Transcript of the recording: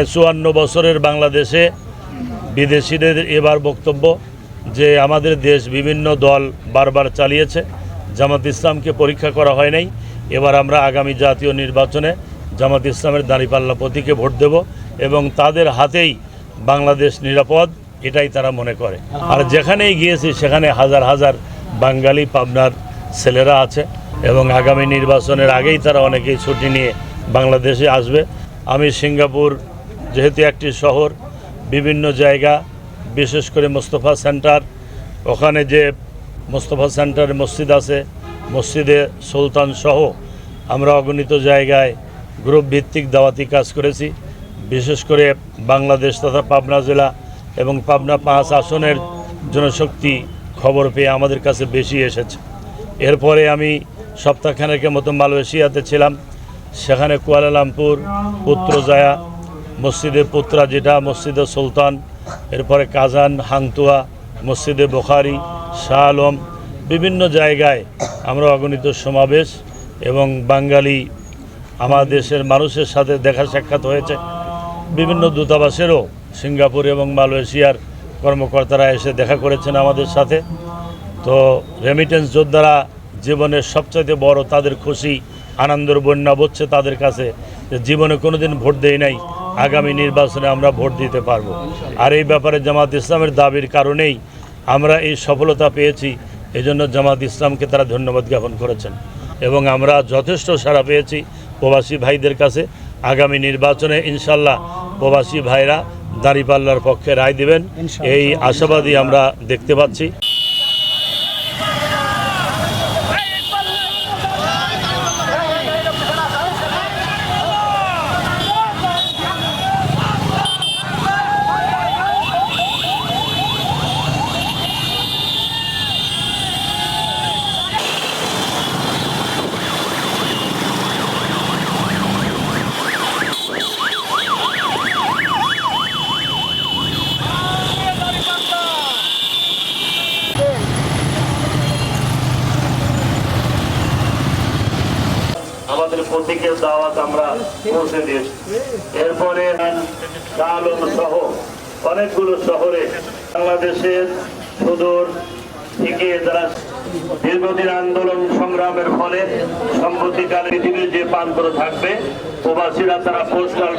54 বছরের বাংলাদেশে বিদেশিদের এবার বক্তব্য যে আমাদের দেশ বিভিন্ন দল বারবার চালিয়েছে, জামাত ইসলামকে পরীক্ষা করা হয় নাই। এবার আমরা আগামী জাতীয় নির্বাচনে জামাত ইসলামের দাঁড়িপাল্লা প্রতীকে ভোট দেব এবং তাদের হাতেই বাংলাদেশ নিরাপদ, এটাই তারা মনে করে। আর যেখানেই গিয়েছি সেখানে হাজার হাজার বাঙালি পাবনার ছেলেরা আছে এবং আগামী নির্বাচনের আগেই তারা অনেকেই ছুটি নিয়ে বাংলাদেশে আসবে। আমি সিঙ্গাপুর যেহেতু একটি শহর, বিভিন্ন জায়গা, বিশেষ করে মোস্তফা সেন্টার, ওখানে যে মোস্তফা সেন্টারে মসজিদ আছে, মসজিদে সুলতান সহ আমরা অগণিত জায়গায় গ্রুপ ভিত্তিক দাওয়াতি কাজ করেছি। বিশেষ করে বাংলাদেশ তথা পাবনা জেলা এবং পাবনা 5 আসনের জনশক্তি খবর পেয়ে আমাদের কাছে বেশি এসেছে। এরপরে আমি সপ্তাহখানেকের মতো মালয়েশিয়াতে ছিলাম, সেখানে কুয়ালালামপুর, পুত্রজায়া, মসজিদে পুত্রা যেটা, মসজিদে সুলতান, এরপরে কাজান, হাংতুয়া, মসজিদে বুখারি, শাহ আলম, বিভিন্ন জায়গায় আমরা অগণিত সমাবেশ এবং বাঙালি আমার দেশের মানুষের সাথে দেখা সাক্ষাৎ হয়েছে। বিভিন্ন দূতাবাসেরও সিঙ্গাপুর এবং মালয়েশিয়ার কর্মকর্তারা এসে দেখা করেছেন আমাদের সাথে। তো রেমিটেন্স যোদ্ধারা জীবনের সবচাইতে বড় তাদের খুশি, আনন্দের বন্যা বচ্ছে তাদের কাছে যে জীবনে কোনোদিন ভোট দেই নাই, আগামী নির্বাচনে আমরা ভোট দিতে পারবো। আর এই ব্যাপারে জামাত ইসলামের দাবির কারণেই আমরা এই সফলতা পেয়েছি। এজন্য জামাত ইসলামকে তারা ধন্যবাদ জ্ঞাপন করেছেন এবং আমরা যথেষ্ট সাড়া পেয়েছি প্রবাসী ভাইদের কাছে। আগামী নির্বাচনে ইনশাল্লাহ প্রবাসী ভাইরা দাঁড়িপাল্লার পক্ষে রায় দেবেন, এই আশাবাদী আমরা দেখতে পাচ্ছি। আমাদের প্রতীকের দাওয়াত আমরা পৌঁছে দিয়েছি। এরপরে আলম সহ অনেকগুলো শহরে বাংলাদেশের সুদূর থেকে যারা দীর্ঘদিন আন্দোলন সংগ্রামের ফলে সম্প্রতিকালে পৃথিবীর যে প্রান্তরে থাকবে প্রবাসীরা তারা পোস্টাল